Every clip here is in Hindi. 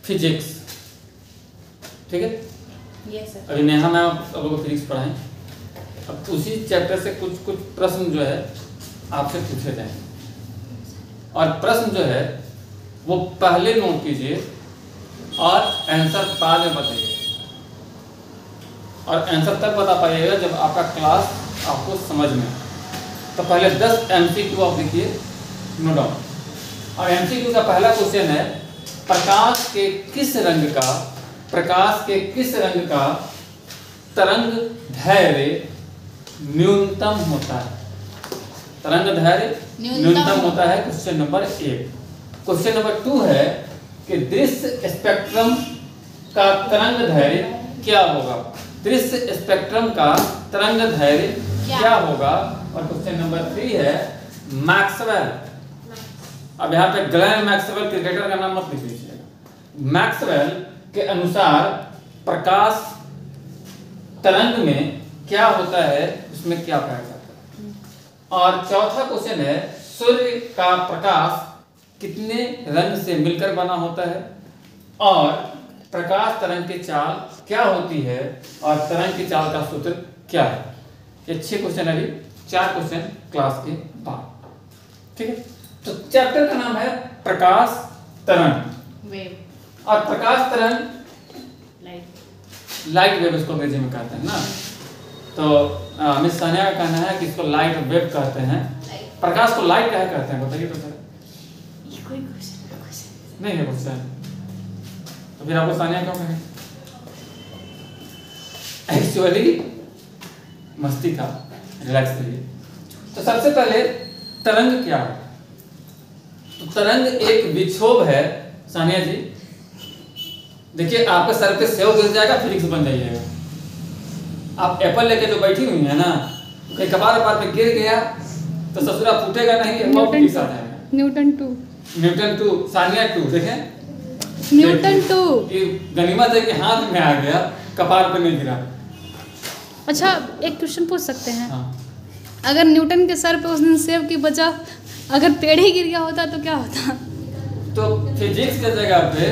फिजिक्स, ठीक है। Yes sir. अभी नेहा मैम आप लोगों को फिजिक्स पढ़ाएं। अब उसी चैप्टर से कुछ कुछ प्रश्न जो है आपसे पूछे जाएंगे, और प्रश्न जो है वो पहले नोट कीजिए और आंसर बाद में बताइए, और आंसर तब बता पाइएगा जब आपका क्लास आपको समझ में आए। तो पहले 10 MCQ आप लिखिए, नोट डाउन। और MCQ का पहला क्वेश्चन है, प्रकाश के किस रंग का तरंग धैर्य न्यूनतम होता है? तरंग धैर्य न्यूनतम होता है, क्वेश्चन नंबर 1। क्वेश्चन नंबर 2 है कि दृश्य स्पेक्ट्रम का तरंग धैर्य क्या होगा? दृश्य स्पेक्ट्रम का तरंग धैर्य क्या होगा? और क्वेश्चन नंबर 3 है मैक्सवेल। अब यहाँ पे ग्लेन मैक्सवेल क्रिकेटर का नाम मत लिख लीजिएगा। मैक्सवेल के अनुसार प्रकाश तरंग में क्या होता है, उसमें क्या पाया जाता है? और चौथा क्वेश्चन है, सूर्य का प्रकाश कितने रंग से मिलकर बना होता है? और प्रकाश तरंग की चाल क्या होती है? और तरंग की चाल का सूत्र क्या है? ये 6 क्वेश्चन है, अभी 4 क्वेश्चन क्लास के बाद, ठीक है। तो चैप्टर का नाम है प्रकाश तरंग वेव, और प्रकाश तरंग लाइट वेव इसको अंग्रेजी में कहते हैं ना। तो मिस सानिया का कहना है कि इसको लाइट वेव कहते हैं। प्रकाश को लाइट क्या कहते हैं बताइए तो सर। ये कोई क्वेश्चन नहीं है क्वेश्चन, तो फिर आपको सानिया क्यों कहें? एक्चुअली मस्ती था, रिलैक्स करिए। तो सबसे पहले तरंग क्या है? तो तरंग एक विक्षोभ है सानिया जी। देखिए आपके सर पे सेव गिर जाएगा, फिजिक्स बन जाइएगा। आप एप्पल लेके जो बैठी हुई है ना, कहीं कपार पे गिर गया तो ससुरा फूटेगा नहीं, न्यूटन 2 सानिया 2 देखें, न्यूटन 2 ये गनीमत है कि हाथ में आ गया, कपार पे नहीं गिरा। अच्छा एक क्वेश्चन पूछ सकते हैं? हाँ। अगर न्यूटन के सर पे उस दिन सेब की बजाय अगर पेड़ ही गिर गया होता तो क्या होता? तो फिजिक्स के जगह पे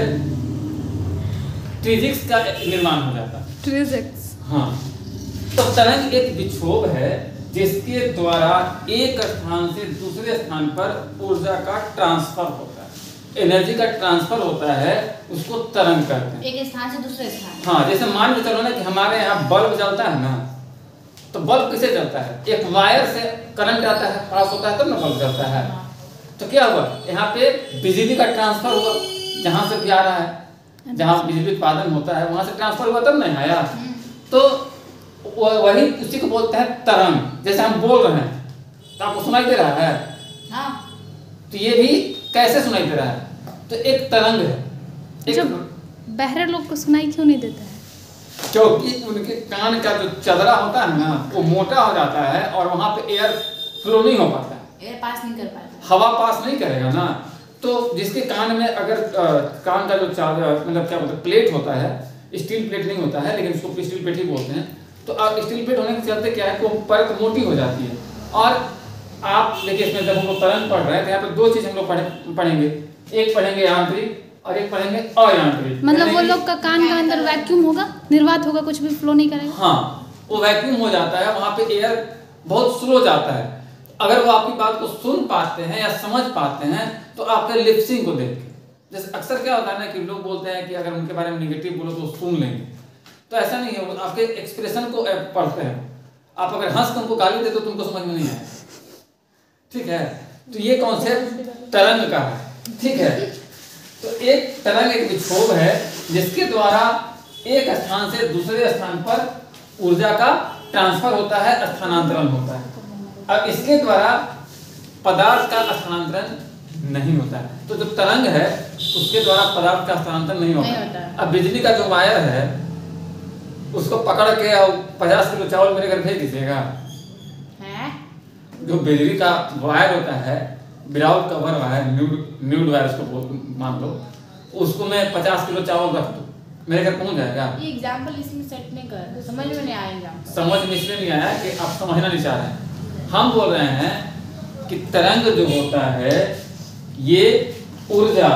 फिजिक्स का निर्माण हो जाता। फिजिक्स, हाँ। तो तरंग एक विक्षोभ है जिसके द्वारा एक स्थान से दूसरे स्थान पर ऊर्जा का ट्रांसफर होता है, एनर्जी का ट्रांसफर होता है, उसको तरंग कहते हैं। एक स्थान से दूसरे स्थान। हाँ, जैसे मान के चलो ना कि हमारे यहाँ बल्ब जलता है ना, तो बल्ब किसे जलता है? एक वायर से करंट आता है, पास होता है तब ना बल्ब जलता है। तो क्या हुआ, यहाँ पे बिजली का ट्रांसफर हुआ, जहां से भी आ रहा है, जहां बिजली उत्पादन होता है वहां से ट्रांसफर हुआ तब नहीं आया। तो वही उसी को बोलते हैं तरंग। जैसे हम बोल रहे हैं तो आपको सुनाई दे रहा है, हाँ। तो ये भी कैसे सुनाई दे रहा है? तो एक तरंग है। जब बहरे लोग को सुनाई क्यों नहीं देता है? क्योंकि उनके कान का जो चदरा होता है ना, वो मोटा हो जाता है और वहां पे एयर फ्लो नहीं हो पाता है, एयर पास नहीं कर पाता, हवा पास नहीं करेगा ना। तो जिसके कान में अगर कान का जो मतलब क्या बोलते हैं, प्लेट होता है, स्टील प्लेट नहीं होता है लेकिन उसको स्टील प्लेट ही बोलते हैं। तो स्टील प्लेट होने के चलते क्या है, वो परत मोटी हो जाती है। और आप देखिए इसमें जब हम लोग तरंग पढ़ रहे हैं तो यहाँ पे 2 चीज हम लोग पढ़ेंगे, एक पढ़ेंगे यांत्रिक और एक पढ़ेंगे अयांत्रिक। मतलब वो लोग का कान का अंदर वैक्यूम होगा, निर्वात होगा, कुछ भी फ्लो नहीं करेगा। हाँ, वो वैक्यूम हो जाता है, वहां पे एयर बहुत स्लो जाता है। अगर वो आपकी बात को सुन पाते हैं या समझ पाते हैं तो आपके लिपसिंग को देख के, जैसे अक्सर क्या होता है ना कि लोग बोलते हैं कि अगर उनके बारे में निगेटिव बोलो तो सुन लेंगे, तो ऐसा नहीं है। वो आपके एक्सप्रेशन को पढ़ते हैं। आप अगर हंस कर उनको गाली देते तो तुमको समझ में नहीं आएगा, ठीक है। तो ये कॉन्सेप्ट तरंग का है, ठीक है। तो एक तरंग एक विक्षोभ है जिसके द्वारा एक स्थान से दूसरे स्थान पर ऊर्जा का ट्रांसफर होता है, स्थानांतरण होता है। अब इसके द्वारा पदार्थ का स्थानांतरण नहीं होता है। तो जो तरंग है उसके द्वारा पदार्थ का स्थानांतरण नहीं होता है। अब बिजली का जो वायर है उसको पकड़ के और 50 किलो चावल मेरे घर भेज दीजिएगा। जो बिजली का वायर होता है, without cover wire, nude wire उसको मान लो, उसको मैं 50 किलो चावल रख दूं, मेरे घर पहुंच जाएगा? ये एग्जांपल इसमें सेट नहीं कर, समझ में नहीं आएगा। समझ में इसलिए नहीं आया कि आप समझना नहीं चाह रहे हैं। हम बोल रहे हैं कि तरंग जो होता है ये ऊर्जा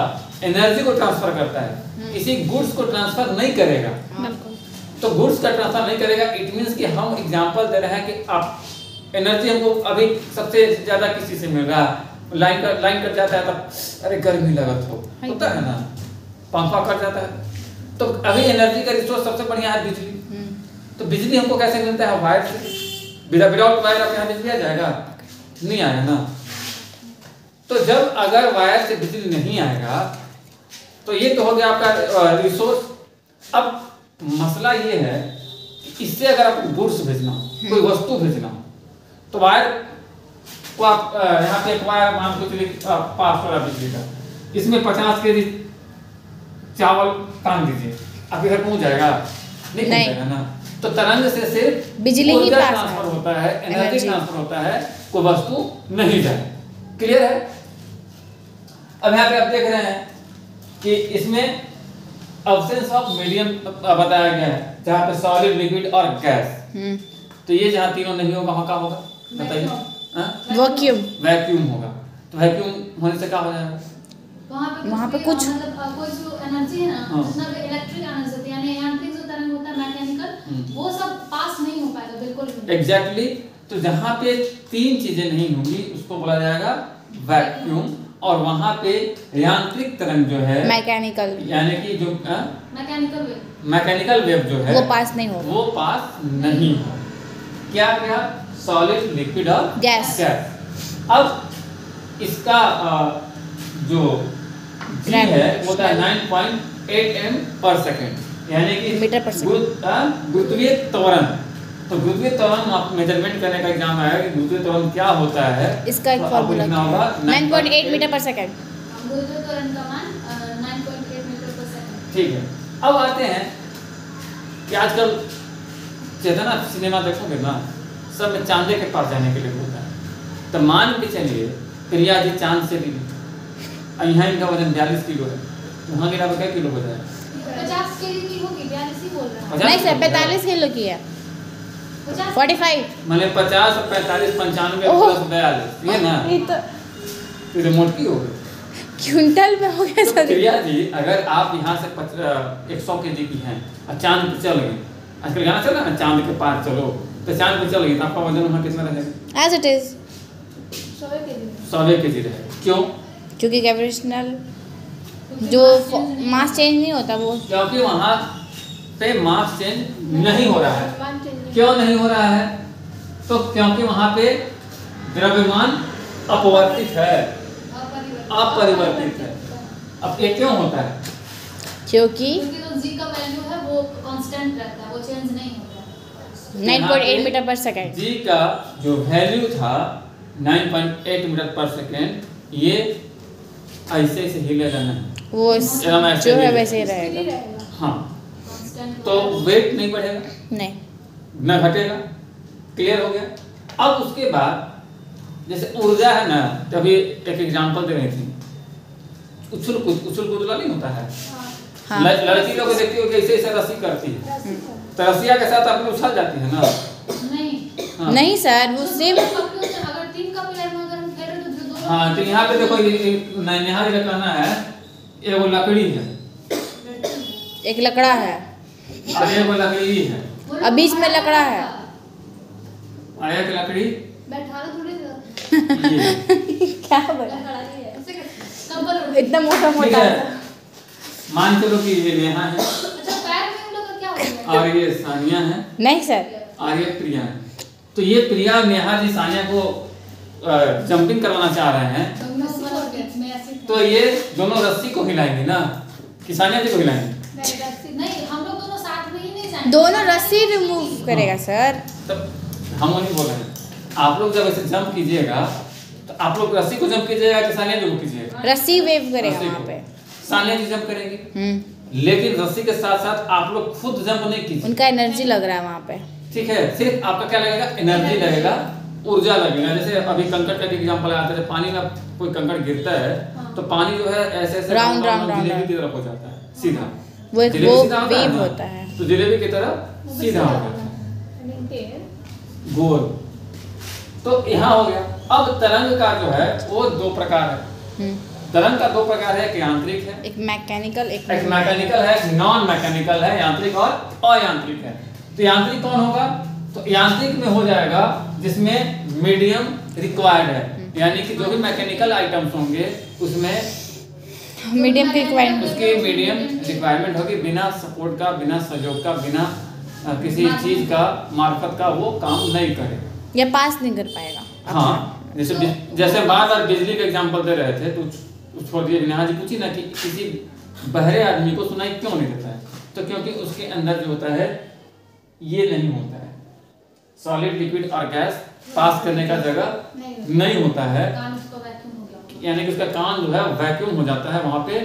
एनर्जी को ट्रांसफर करता है, किसी गुड्स को ट्रांसफर नहीं करेगा। बिल्कुल। तो गुड्स का ट्रांसफर नहीं करेगा, इट मींस कि हम एग्जांपल दे रहे हैं कि आप एनर्जी हमको अभी सबसे ज्यादा किसी से मिल रहा है, लाइन कट जाता है तब अरे गर्मी लगत होता है ना, पंखा कट जाता है, तो अभी एनर्जी का रिसोर्स सबसे बढ़िया है बिजली। तो बिजली हमको कैसे मिलता है? वायर से। विदाउट वायर आप यहाँ बिजली आ जाएगा? नहीं आएगा ना। तो जब अगर वायर से बिजली नहीं आएगा तो ये तो हो गया आपका रिसोर्स। अब मसला ये है कि इससे अगर आपको गुड्स भेजना हो, कोई वस्तु भेजना हो, तो वायर को आप यहाँ पे एक वायर मान को चलिए पास वाला बिजली का, इसमें 50 केजी चावल टांग दीजिए, आप इधर पहुंच जाएगा? नहीं पहुंच जाएगा ना। तो तरंग से सिर्फ बिजली ही पास ट्रांसफर होता है, एनर्जी ट्रांसफर होता है, कोई वस्तु नहीं जाए। क्लियर है? अब यहाँ पे आप देख रहे हैं कि इसमें एब्सेंस ऑफ मीडियम बताया गया है, जहाँ पे सॉलिड, लिक्विड और गैस। तो ये जहाँ तीनों नहीं होगा वहाँ क्या होगा बताइए? वैक्यूम होगा। तो वैक्यूम होने से क्या हो जाएगा? वहाँ पे कुछ मतलब कोई जो एनर्जी है ना, जितना भी इलेक्ट्रिक एनर्जी होती है यानी यांत्रिक जो तरंग होता है, मैकेनिकल, वो सब पास नहीं हो पाएगा बिल्कुल भी। एग्जैक्टली। तो जहाँ पे तीन चीजें नहीं होंगी उसको बोला जाएगा वैक्यूम, और वहाँ पे यांत्रिक तरंग जो है मैकेनिकल, यानी कि जो मैकेनिकल वेव जो है वो पास नहीं होगा, वो पास नहीं हो। क्या क्या? सॉलिड, लिक्विड और गैस। अब इसका जो जी है वो होता है 9.8 m पर सेकेंड, यानी कि मीटर पर सेकेंड। गुरुत्वीय त्वरण। तो गुरुत्वीय त्वरण आप मेजरमेंट करने का एग्जाम आया कि गुरुत्वीय त्वरण क्या होता है, इसका एक फार्मूला होगा 9.8 मीटर पर सेकंड। गुरुत्वीय त्वरण का मान 9.8 मीटर पर सेकंड। ठीक है। अब आते हैं कि आजकल चेतना सिनेमा देखोगे ना, सब में चांदे के पास जाने के लिए बोलता है। तो मान के चलिए प्रिया जी चांद से ली, यहाँ इनका वजन 42 किलो है, वहाँ गिरा क्या किलो हो जाए? 50 केजी की होगी, 42 ही बोल रहा है। नहीं सर, 45 किलो की है। 45 मतलब 50 और 45 95 प्लस 42 ये ना, ये तो मोटी हो गई, क्विंटल में हो गया सर। प्रिया जी अगर आप यहाँ से 100 केजी की हैं और चांद पे चल गए, आजकल गाना चल रहा है ना चांद के पार चलो, तो चांद पे चल गई तो आपका वजन वहाँ कितना रहेगा? एज इट इज 100 केजी रहेगा। क्यों? क्योंकि ग्रेविटेशनल जो मास चेंज नहीं होता वो, क्योंकि वहाँ पे मास चेंज नहीं हो रहा है। क्यों नहीं हो रहा है? तो क्योंकि वहाँ पे द्रव्यमान अपवर्तित है, अपरिवर्तित है। अब ये क्यों होता है? क्योंकि जो जी का वैल्यू है वो कांस्टेंट रहता है, वो चेंज नहीं होता। 9.8 मीटर पर सेकंड। जी का जो वैल्यू था 9.8 मीटर पर सेकंड, ये ऐसे ऐसे हिलेगा नहीं, वो जो है वैसे ही रहेगा। हाँ, तो वेट नहीं बढ़ेगा, नहीं न घटेगा। क्लियर हो गया? अब उसके बाद जैसे ऊर्जा है ना, तभी एक एग्जांपल दे रही थी, उछल कूद नहीं होता है। हाँ। लड़की लोग देखती हो कि ऐसे ऐसे रस्सी करती है, तो रस्सिया के साथ अपने उछल जाती है ना? नहीं हाँ। नहीं सर, वो सिर्फ अगर 3 का पिलर में अगर हम फेरे तो जो दोनों। हाँ, तो यहाँ पे देखो यहाँ ये कहना है ये वो लकड़ी है, एक लकड़ा है और ये वो लकड़ी है, और बीच में लकड़ा है। और एक लकड़ी बैठा लो थोड़ी देर। क्या बोला? कंबल इतना मोटा ठीक मोटा है। मान चलो कि ये नेहा है, अच्छा पैर में उन लोग का क्या हो गया? और ये सानिया है, नहीं सर, और ये प्रिया है। तो ये प्रिया नेहा जी सानिया को जंपिंग करवाना चाह रहे हैं, तो ये दोनों रस्सी को हिलाएंगे ना, कि सानिया जी को हिलाएंगे? नहीं, हम लोग दोनों साथ में ही नहीं जाएंगे। दोनों रस्सी रिमूव करेगा सर। तब हम नहीं बोल रहे हैं, आप लोग जब ऐसे जंप कीजिएगा तो आप लोग रस्सी को जंप कीजिएगा कि सानिया जी को कीजिएगा? रस्सी वेव करेगा रस्सी वहाँ को। पे। सानिया जी जंप करेंगी, लेकिन रस्सी के साथ साथ आप लोग खुद जंप नहीं कीजिए। उनका एनर्जी लग रहा है वहाँ पे। ठीक है, सिर्फ आपका क्या लगेगा? एनर्जी लगेगा, ऊर्जा लगेगा। जैसे अभी कंकड़ का एग्जांपल आता है, पानी में कोई कंकड़ गिरता है तो पानी जो है ऐसे ऐसे राउंड जिलेबी की तरफ हो जाता है सीधा, वो एक जिलेबी वो सीधा होता है वेव ना? होता है। तो जिलेबी की तरफ सीधा हो जाता है, गोल। तो यहाँ हो गया। अब तरंग का जो है वो 2 प्रकार है, तरंग का दो प्रकार है, एक यांत्रिक है, एक मैकेनिकल, एक मैकेनिकल है, एक नॉन मैकेनिकल है, यांत्रिक और अयांत्रिक है। तो यांत्रिक कौन होगा? तो यांत्रिक में हो जाएगा जिसमें मीडियम रिक्वायर्ड है, यानी कि जो भी मैकेनिकल आइटम्स होंगे उसमें मीडियम की रिक्वायरमेंट, उसकी मीडियम रिक्वायरमेंट होगी, बिना सपोर्ट का, बिना सहयोग का, बिना किसी चीज का मार्फत का वो काम नहीं करेगा या पास नहीं कर पाएगा। हाँ, जैसे बार बार बिजली का एग्जांपल दे रहे थे, तो छोड़ दिए नेहा जी पूछी ना कि किसी बहरे आदमी को सुनाई क्यों नहीं देता है, तो क्योंकि उसके अंदर जो होता है ये नहीं होता है, सॉलिड, लिक्विड और गैस पास करने का जगह नहीं होता है, यानी कि उसका कान जो है वैक्यूम हो जाता है, वहाँ पे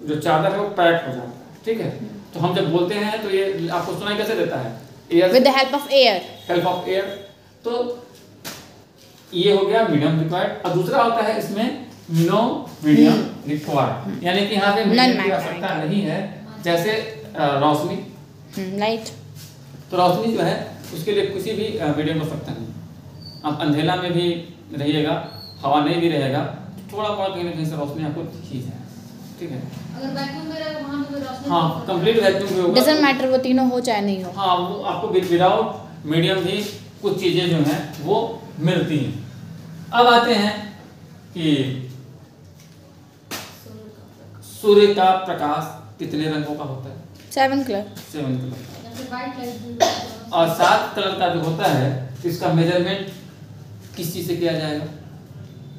जो चादर है वो पैक हो जाता है। ठीक है, तो हम जब बोलते हैं तो ये आपको सुनाई कैसे देता है? Air, with the help of air, help of air. तो ये हो गया मीडियम रिक्वायर्ड, और दूसरा होता है इसमें नो मीडियम रिक्वायर्ड, यानी कि यहाँ पे मीडियम की आवश्यकता नहीं है। जैसे रोशनी, लाइट, तो रोशनी जो है उसके लिए किसी भी मीडियम हो सकता नहीं। आप अंधेला में भी रहिएगा, हवा नहीं भी रहेगा, थोड़ा बहुत कहीं ना कहीं से रोशनी आपको दिख ही जाए। ठीक है, अगर वैक्यूम में रहेगा वहां पे रोशनी, हाँ कंप्लीट वैक्यूम भी होगा, डजंट मैटर वो तीनों हो चाहे नहीं हो। हाँ, वो आपको विदाउट मीडियम भी कुछ चीजें जो हैं वो मिलती हैं। अब आते हैं कि सूर्य का प्रकाश कितने रंगों का होता है? 7 कलर, 7 कलर, जैसे व्हाइट लाइट, और 7 कलर का जो होता है इसका मेजरमेंट किस चीज से किया जाएगा?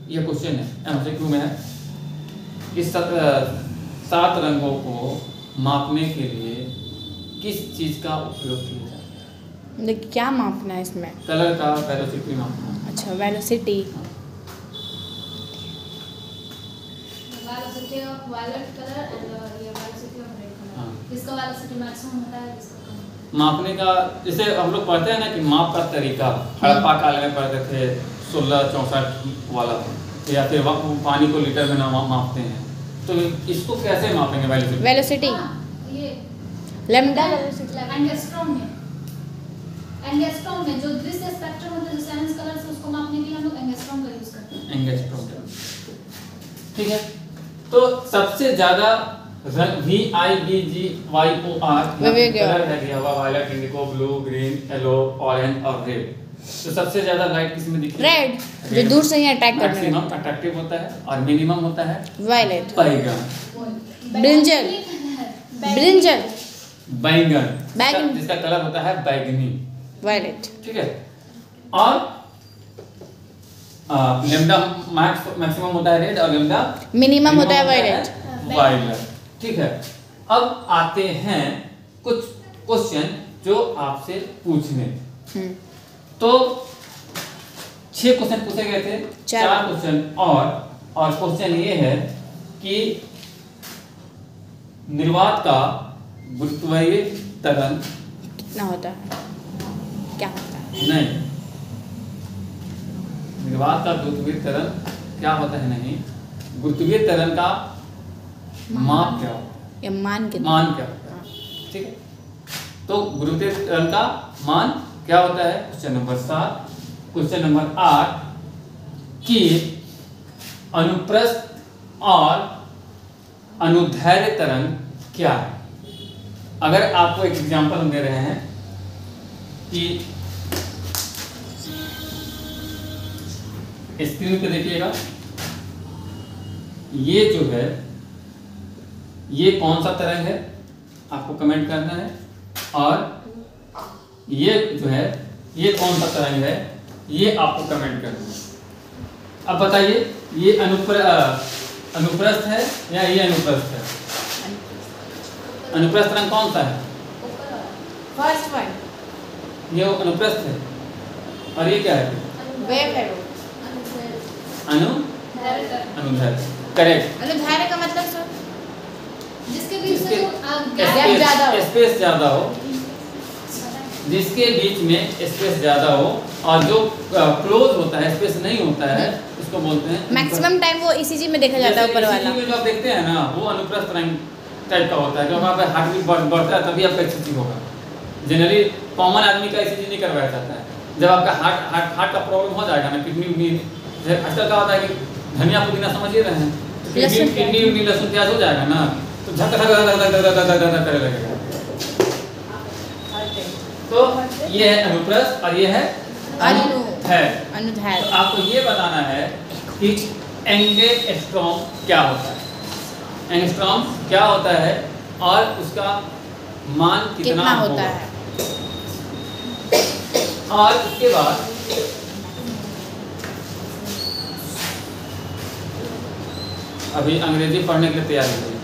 ये क्वेश्चन है, एमसीक्यू में है। इस 7 रंगों को मापने के लिए किस चीज का उपयोग किया जाता है? देखिए क्या मापना है इसमें? कलर का वेलोसिटी मापना। अच्छा, velocity, velocity of violet colour and ये वेलोसिटी ऑफ रेड कलर, इसका वेलोसिटी मैक्सिमम होता है, इसका कम। मापने का, जैसे हम लोग पढ़ते हैं ना कि माप का तरीका, हड़प्पा काल में पढ़ते थे 1664 वाला, या फिर पानी को लीटर में मापते हैं, तो इसको कैसे मापेंगे? वेलोसिटी, ये लैम्डा वेलोसिटी, एंगस्ट्रॉम में जो दृश्य स्पेक्ट्रम होता है, जो साइंस कलर से उसको मापने के लिए हम लोग एंगस्ट्रॉम का यूज करते हैं। एंगस्ट्रॉम, ठीक है। तो सबसे ज्यादा VIBGYOR कलर है दिया हुआ, violet, indigo, blue, green, yellow, orange और रेड। तो सबसे ज्यादा लाइट किस में दिखती है? रेड, जो दूर से ही अटैक करने मैक्सिमम अट्रैक्टिव होता है, और मिनिमम होता है वायलेट, बैगन, ब्रिंजल, ब्रिंजल, बैगन, जिसका कलर होता है बैगनी, वायलेट। ठीक है। और लैम्डा मैक्सिमम होता है रेड, और लैम्डा मिनिमम होता है वायलेट, वायलेट। ठीक है, अब आते हैं कुछ क्वेश्चन जो आपसे पूछने। तो 6 क्वेश्चन पूछे गए थे, 4 क्वेश्चन और क्वेश्चन ये है कि निर्वात का गुरुत्वीय त्वरण कितना होता है, क्या होता है? नहीं, निर्वात का गुरुत्वीय त्वरण क्या होता है? नहीं, गुरुत्वीय त्वरण का माप क्या होता है, या मान कितना, मान क्या होता है? ठीक है, तो गुरुत्वीय त्वरण का मान क्या होता है? Question number 7। क्वेश्चन नंबर 8 कि अनुप्रस्थ और अनुदैर्ध्य तरंग क्या है? अगर आपको एक एग्जांपल हम दे रहे हैं कि स्क्रीन पे देखिएगा, ये जो है ये कौन सा तरंग है आपको कमेंट करना है, और ये जो है ये कौन सा तरंग है ये आपको कमेंट करना है। अब बताइए ये अनुप्रस्थ है या ये अनुप्रस्थ है? अनुप्रस्थ तरंग कौन सा है? फर्स्ट वन, ये अनुप्रस्थ है, और ये क्या है? वेव है, अनुदैर्ध्य, करेक्ट। अनुदैर्ध्य का मतलब सर जिसके बीच में स्पेस ज्यादा हो, जिसके बीच में स्पेस ज्यादा हो, और जो क्लोज होता है, स्पेस नहीं होता है, उसको बोलते हैं मैक्सिमम टाइम वो ईसीजी में देखा जाता है ऊपर वाला। जो आप देखते हैं ना वो अनुप्रस्थ तरंग टाइप का होता है, क्योंकि वहाँ पे हार्ट बीट बढ़ता है तभी आपका ईसीजी होगा। जनरली कॉमन आदमी का ईसीजी नहीं करवाया जाता है। जब आपका हार्ट का प्रॉब्लम हो जाएगा ना, किडनी उडनी, आजकल क्या होता है कि धनिया पुदीना समझ ही रहे हैं, तो लहसुन इडली लहसुन प्याज हो जाएगा ना, तो झक झक झक झक झक झक झक करे लगेगा। तो ये है अनुप्रास और ये है अनुदैर्घ्य। तो आपको ये बताना है कि एंगस्ट्रॉम क्या होता है, एंगस्ट्रॉम क्या होता है और उसका मान कितना होता है। और उसके बाद अभी अंग्रेजी पढ़ने के लिए तैयारी करिए।